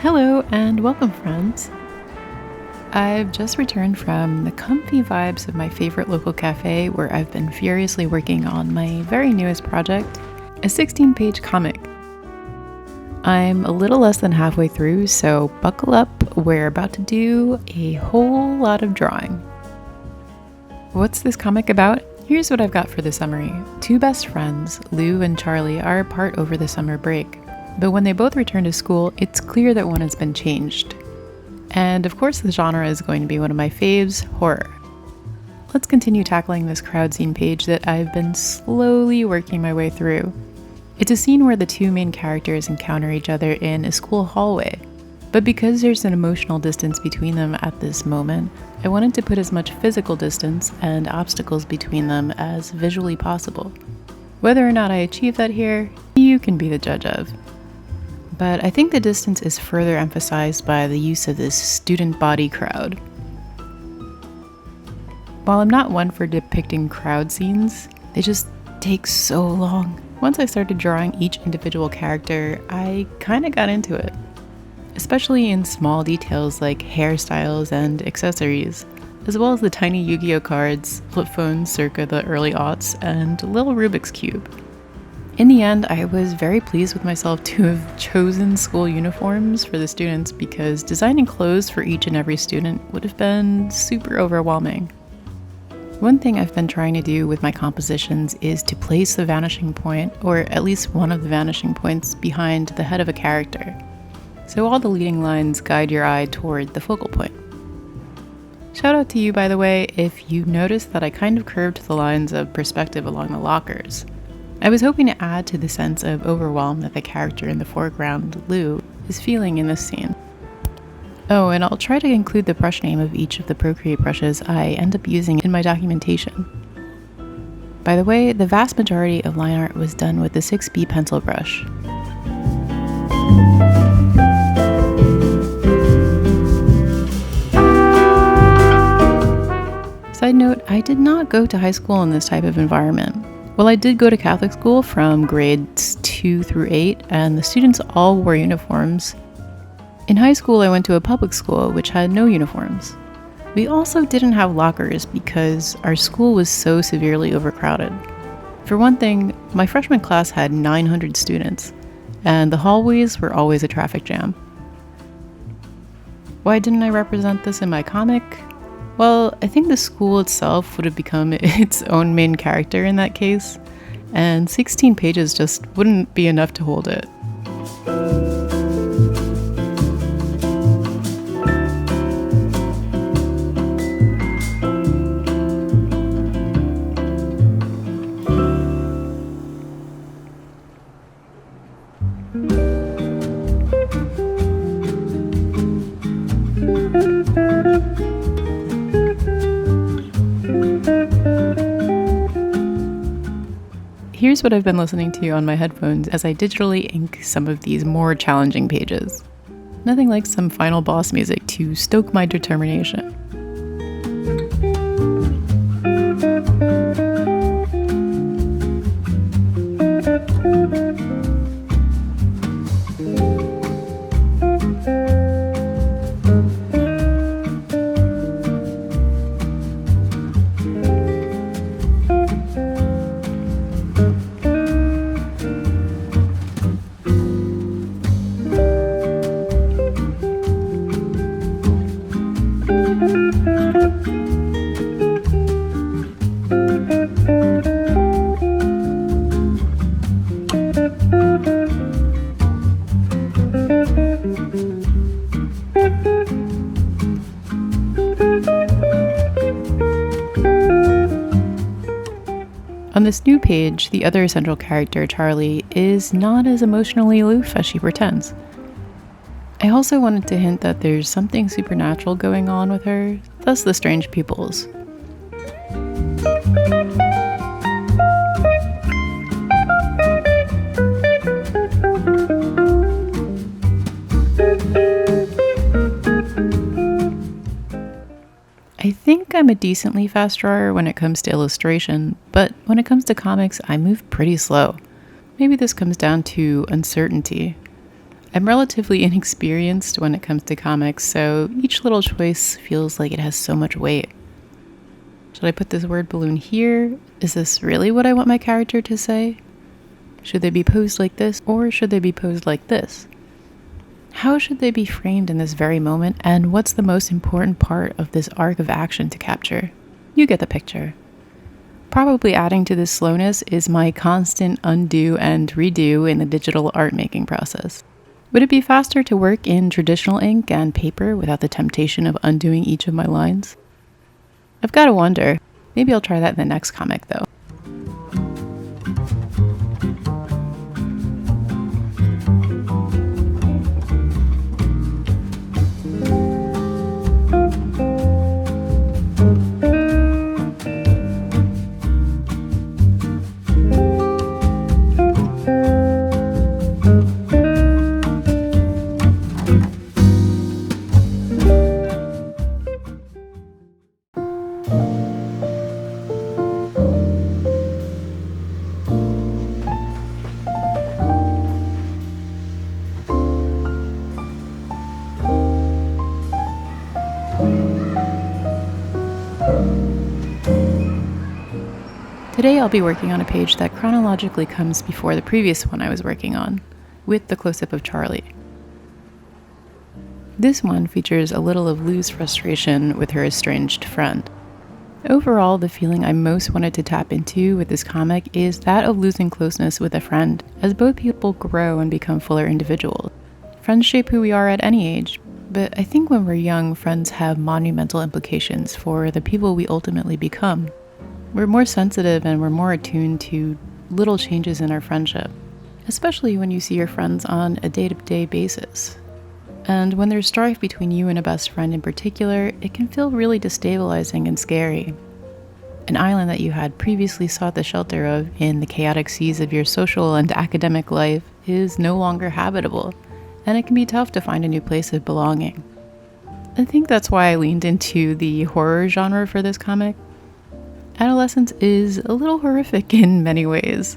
Hello and welcome, friends. I've just returned from the comfy vibes of my favorite local cafe where I've been furiously working on my very newest project, a 16-page comic. I'm a little less than halfway through, so buckle up, we're about to do a whole lot of drawing. What's this comic about? Here's what I've got for the summary. Two best friends, Lou and Charlie, are apart over the summer break. But when they both return to school, it's clear that one has been changed. And of course the genre is going to be one of my faves, horror. Let's continue tackling this crowd scene page that I've been slowly working my way through. It's a scene where the two main characters encounter each other in a school hallway. But because there's an emotional distance between them at this moment, I wanted to put as much physical distance and obstacles between them as visually possible. Whether or not I achieve that here, you can be the judge of. But I think the distance is further emphasized by the use of this student body crowd. While I'm not one for depicting crowd scenes, they just take so long. Once I started drawing each individual character, I kinda got into it. Especially in small details like hairstyles and accessories, as well as the tiny Yu-Gi-Oh cards, flip phones circa the early aughts, and a little Rubik's Cube. In the end, I was very pleased with myself to have chosen school uniforms for the students because designing clothes for each and every student would have been super overwhelming. One thing I've been trying to do with my compositions is to place the vanishing point, or at least one of the vanishing points, behind the head of a character. So all the leading lines guide your eye toward the focal point. Shout out to you, by the way, if you noticed that I kind of curved the lines of perspective along the lockers. I was hoping to add to the sense of overwhelm that the character in the foreground, Lou, is feeling in this scene. Oh, and I'll try to include the brush name of each of the Procreate brushes I end up using in my documentation. By the way, the vast majority of line art was done with the 6B pencil brush. Side note, I did not go to high school in this type of environment. Well, I did go to Catholic school from grades 2 through 8, and the students all wore uniforms. In high school, I went to a public school which had no uniforms. We also didn't have lockers because our school was so severely overcrowded. For one thing, my freshman class had 900 students, and the hallways were always a traffic jam. Why didn't I represent this in my comic? Well, I think the school itself would have become its own main character in that case, and 16 pages just wouldn't be enough to hold it. Here's what I've been listening to on my headphones as I digitally ink some of these more challenging pages. Nothing like some final boss music to stoke my determination. On this new page, the other central character, Charlie, is not as emotionally aloof as she pretends. I also wanted to hint that there's something supernatural going on with her, thus the strange pupils. I think I'm a decently fast drawer when it comes to illustration, but when it comes to comics, I move pretty slow. Maybe this comes down to uncertainty. I'm relatively inexperienced when it comes to comics, so each little choice feels like it has so much weight. Should I put this word balloon here? Is this really what I want my character to say? Should they be posed like this, or should they be posed like this? How should they be framed in this very moment, and what's the most important part of this arc of action to capture? You get the picture. Probably adding to this slowness is my constant undo and redo in the digital art making process. Would it be faster to work in traditional ink and paper without the temptation of undoing each of my lines? I've got to wonder. Maybe I'll try that in the next comic, though. Today I'll be working on a page that chronologically comes before the previous one I was working on, with the close-up of Charlie. This one features a little of Lou's frustration with her estranged friend. Overall, the feeling I most wanted to tap into with this comic is that of losing closeness with a friend, as both people grow and become fuller individuals. Friends shape who we are at any age, but I think when we're young, friends have monumental implications for the people we ultimately become. We're more sensitive and we're more attuned to little changes in our friendship, especially when you see your friends on a day-to-day basis. And when there's strife between you and a best friend in particular, it can feel really destabilizing and scary. An island that you had previously sought the shelter of in the chaotic seas of your social and academic life is no longer habitable, and it can be tough to find a new place of belonging. I think that's why I leaned into the horror genre for this comic. Adolescence is a little horrific in many ways.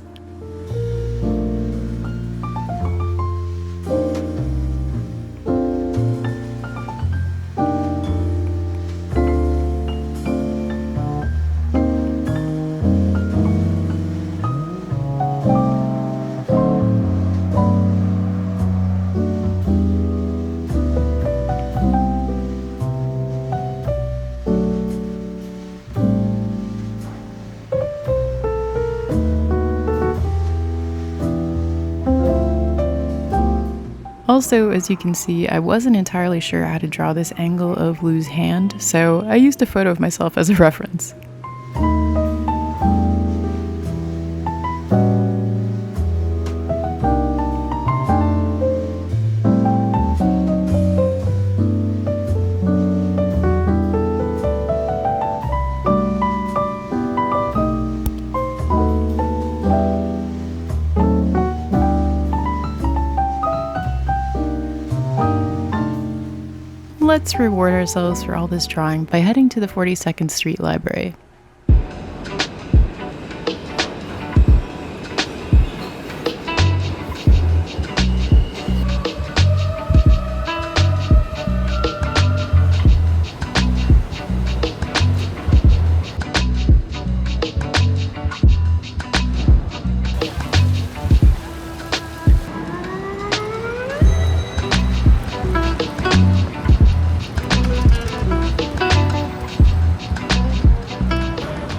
Also, as you can see, I wasn't entirely sure how to draw this angle of Lou's hand, so I used a photo of myself as a reference. Let's reward ourselves for all this drawing by heading to the 42nd Street Library.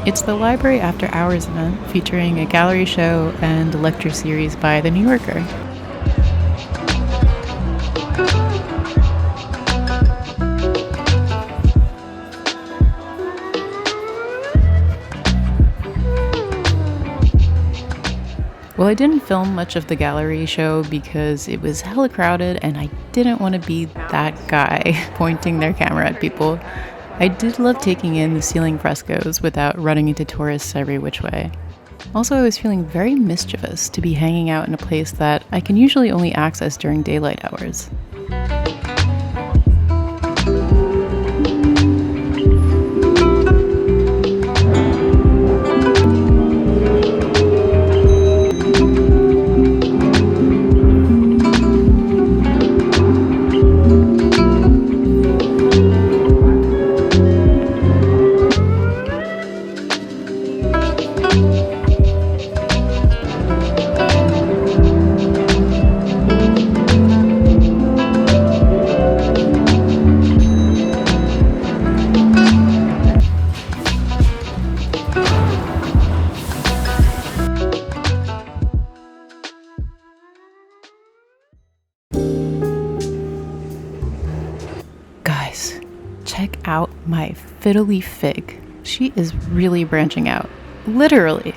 It's the Library After Hours event featuring a gallery show and a lecture series by The New Yorker. Well, I didn't film much of the gallery show because it was hella crowded and I didn't want to be that guy pointing their camera at people. I did love taking in the ceiling frescoes without running into tourists every which way. Also, I was feeling very mischievous to be hanging out in a place that I can usually only access during daylight hours. guys, check out my fiddly fig. She is really branching out. Literally.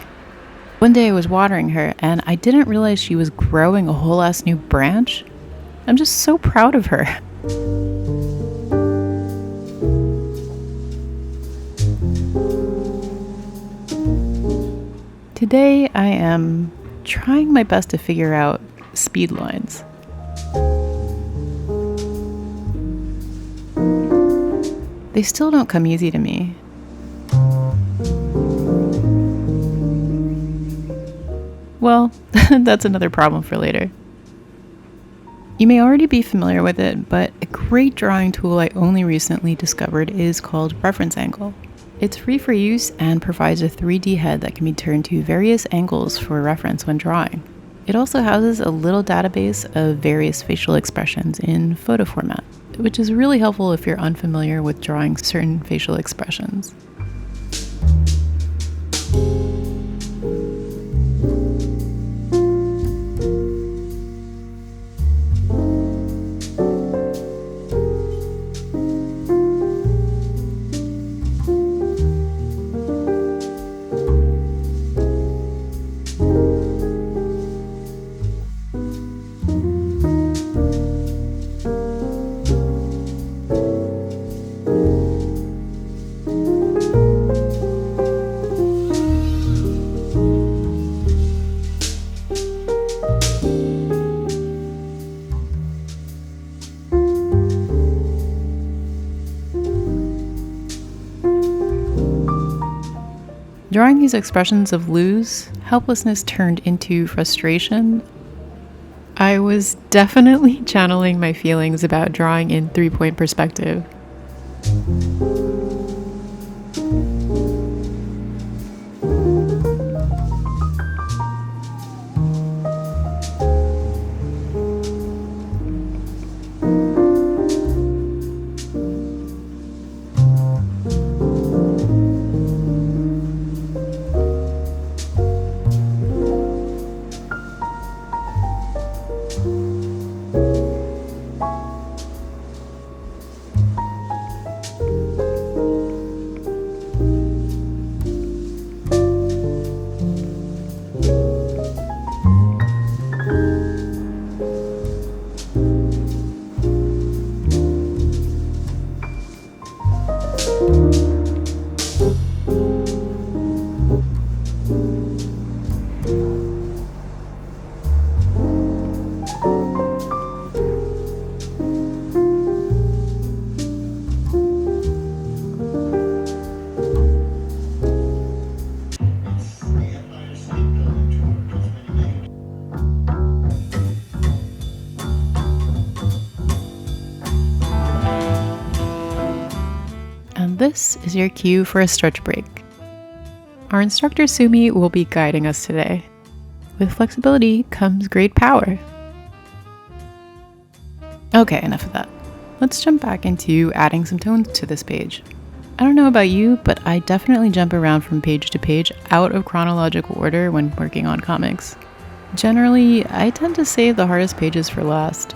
One day I was watering her and I didn't realize she was growing a whole ass new branch. I'm just so proud of her. Today I am trying my best to figure out speed lines. They still don't come easy to me. Well, that's another problem for later. You may already be familiar with it, but a great drawing tool I only recently discovered is called Reference Angle. It's free for use and provides a 3D head that can be turned to various angles for reference when drawing. It also houses a little database of various facial expressions in photo format, which is really helpful if you're unfamiliar with drawing certain facial expressions. Drawing these expressions of lose, helplessness turned into frustration, I was definitely channeling my feelings about drawing in 3-point perspective. And this is your cue for a stretch break. Our instructor Sumi will be guiding us today. With flexibility comes great power. Okay, enough of that. Let's jump back into adding some tones to this page. I don't know about you, but I definitely jump around from page to page out of chronological order when working on comics. Generally, I tend to save the hardest pages for last.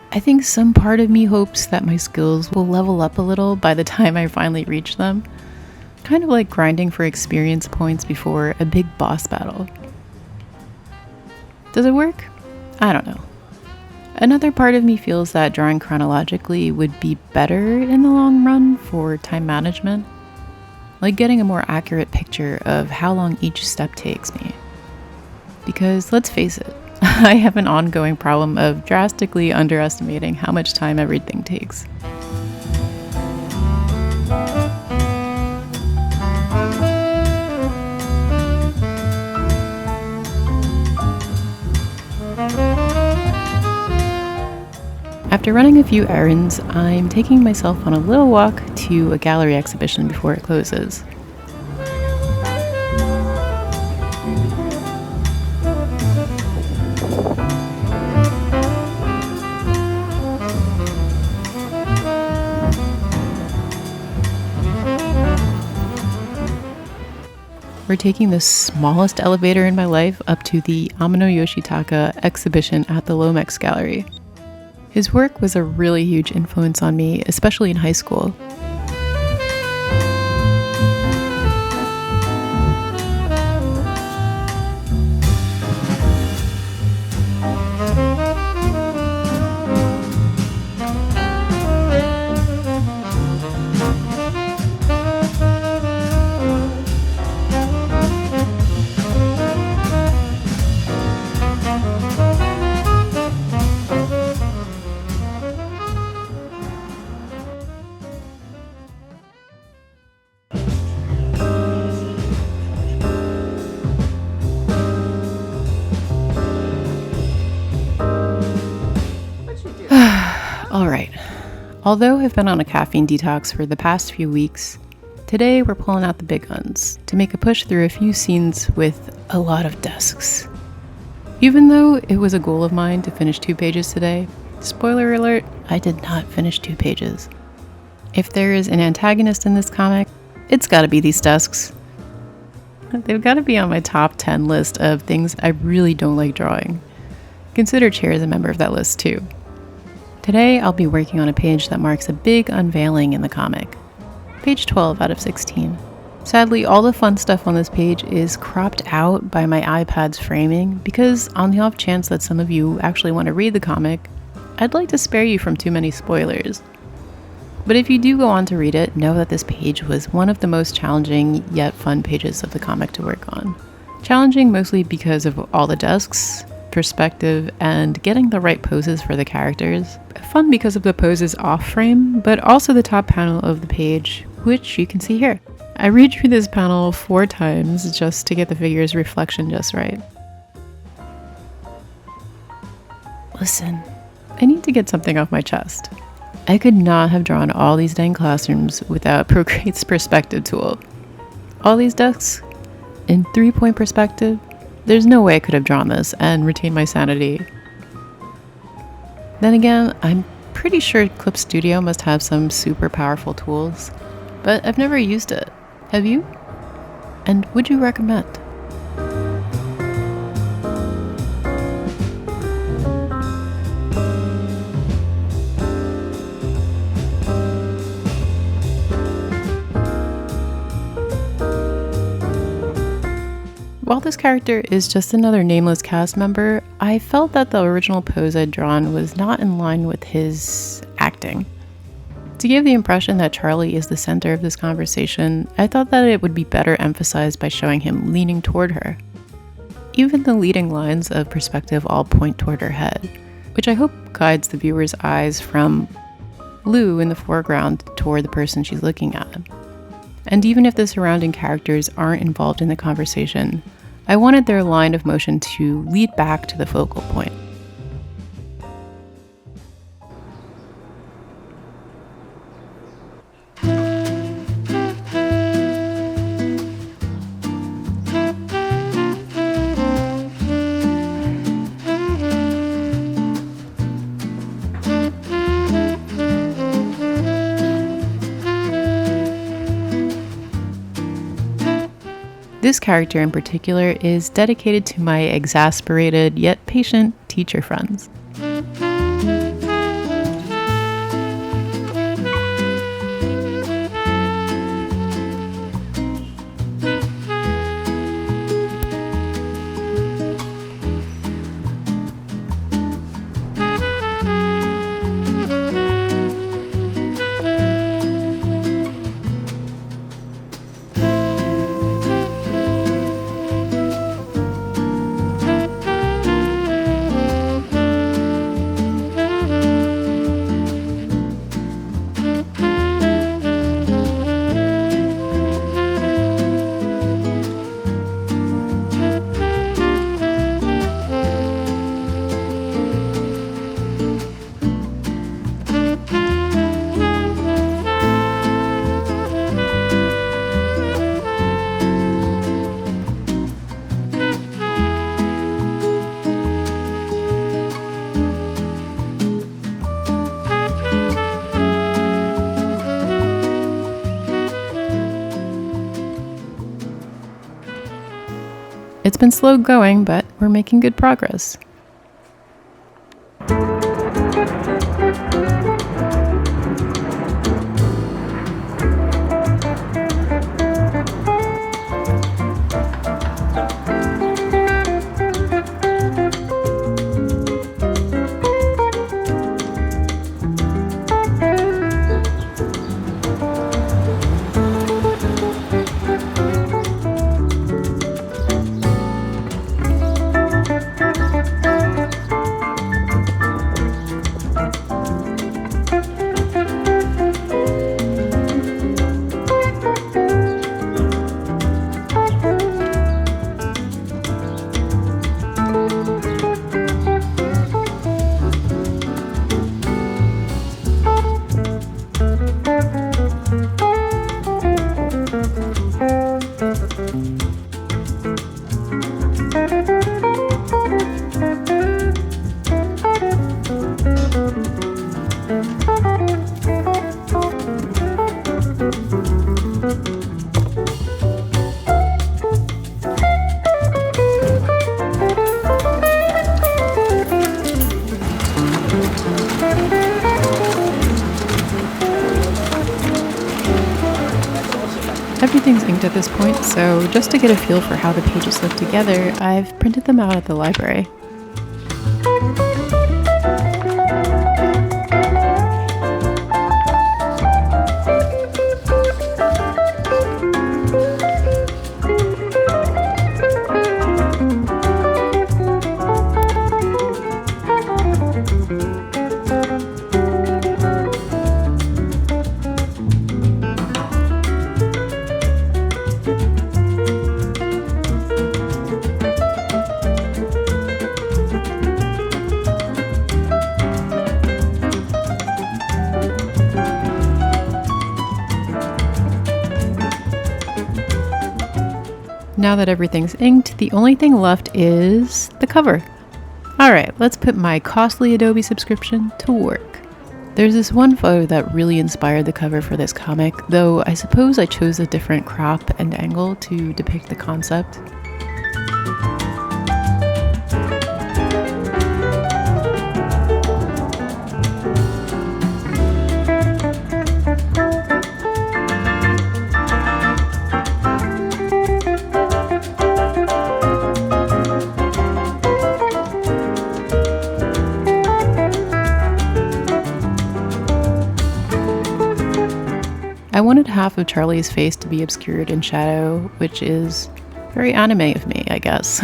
I think some part of me hopes that my skills will level up a little by the time I finally reach them. Kind of like grinding for experience points before a big boss battle. Does it work? I don't know. Another part of me feels that drawing chronologically would be better in the long run for time management. Like getting a more accurate picture of how long each step takes me. Because let's face it, I have an ongoing problem of drastically underestimating how much time everything takes. After running a few errands, I'm taking myself on a little walk to a gallery exhibition before it closes. We're taking the smallest elevator in my life up to the Amano Yoshitaka exhibition at the Lomex Gallery. His work was a really huge influence on me, especially in high school. Alright, although I've been on a caffeine detox for the past few weeks, today we're pulling out the big guns to make a push through a few scenes with a lot of desks. Even though it was a goal of mine to finish 2 pages today, spoiler alert, I did not finish 2 pages. If there is an antagonist in this comic, it's gotta be these desks. They've gotta be on my top 10 list of things I really don't like drawing. Consider chairs a member of that list too. Today, I'll be working on a page that marks a big unveiling in the comic. Page 12 out of 16. Sadly, all the fun stuff on this page is cropped out by my iPad's framing because on the off chance that some of you actually want to read the comic, I'd like to spare you from too many spoilers. But if you do go on to read it, know that this page was one of the most challenging yet fun pages of the comic to work on. Challenging mostly because of all the desks, perspective, and getting the right poses for the characters. Fun because of the poses off frame, but also the top panel of the page, which you can see here. I redrew this panel 4 times just to get the figure's reflection just right. Listen, I need to get something off my chest. I could not have drawn all these dang classrooms without Procreate's perspective tool. All these desks in 3-point perspective. There's no way I could have drawn this and retained my sanity. Then again, I'm pretty sure Clip Studio must have some super powerful tools, but I've never used it. Have you? And would you recommend? While this character is just another nameless cast member, I felt that the original pose I'd drawn was not in line with his acting. To give the impression that Charlie is the center of this conversation, I thought that it would be better emphasized by showing him leaning toward her. Even the leading lines of perspective all point toward her head, which I hope guides the viewer's eyes from Lou in the foreground toward the person she's looking at. And even if the surrounding characters aren't involved in the conversation, I wanted their line of motion to lead back to the focal point. This character in particular is dedicated to my exasperated yet patient teacher friends. It's been slow going, but we're making good progress. Everything's inked at this point, so just to get a feel for how the pages look together, I've printed them out at the library. Now that everything's inked, the only thing left is the cover. Alright, let's put my costly Adobe subscription to work. There's this one photo that really inspired the cover for this comic, though I suppose I chose a different crop and angle to depict the concept. I wanted half of Charlie's face to be obscured in shadow, which is very anime of me, I guess.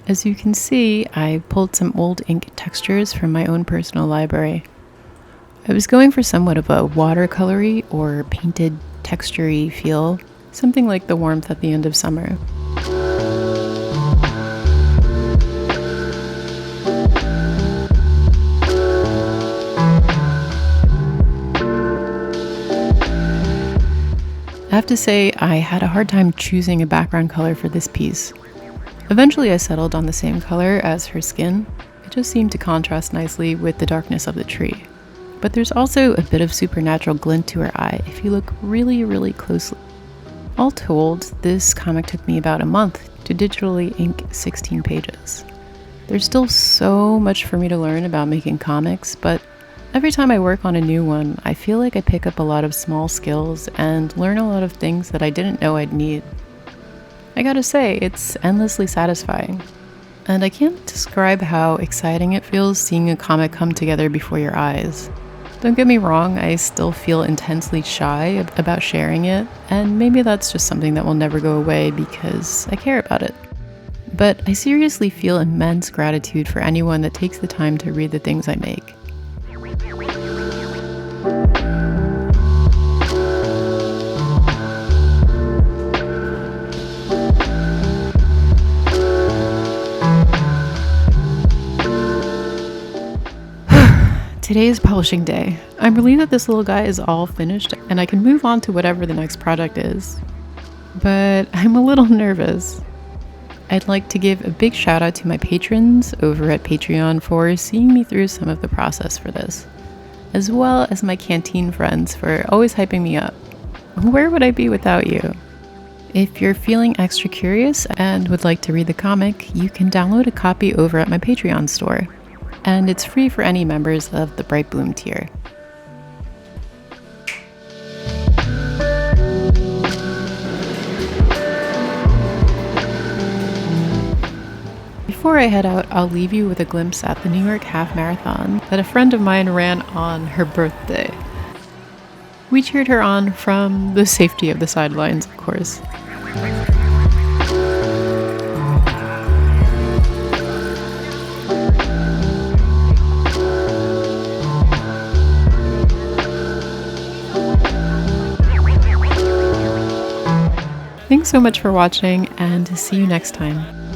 As you can see, I pulled some old ink textures from my own personal library. I was going for somewhat of a watercolory or painted texture-y feel, something like the warmth at the end of summer. I have to say, I had a hard time choosing a background color for this piece. Eventually I settled on the same color as her skin. It just seemed to contrast nicely with the darkness of the tree. But there's also a bit of supernatural glint to her eye if you look really, really closely. All told, this comic took me about a month to digitally ink 16 pages. There's still so much for me to learn about making comics, but every time I work on a new one, I feel like I pick up a lot of small skills and learn a lot of things that I didn't know I'd need. I gotta say, it's endlessly satisfying. And I can't describe how exciting it feels seeing a comic come together before your eyes. Don't get me wrong, I still feel intensely shy about sharing it, and maybe that's just something that will never go away because I care about it. But I seriously feel immense gratitude for anyone that takes the time to read the things I make. Today is publishing day. I'm relieved that this little guy is all finished and I can move on to whatever the next project is. But I'm a little nervous. I'd like to give a big shout out to my patrons over at Patreon for seeing me through some of the process for this, as well as my canteen friends for always hyping me up. Where would I be without you? If you're feeling extra curious and would like to read the comic, you can download a copy over at my Patreon store, and it's free for any members of the Bright Bloom tier. Before I head out, I'll leave you with a glimpse at the New York Half Marathon that a friend of mine ran on her birthday. We cheered her on from the safety of the sidelines, of course. Thanks so much for watching, and see you next time.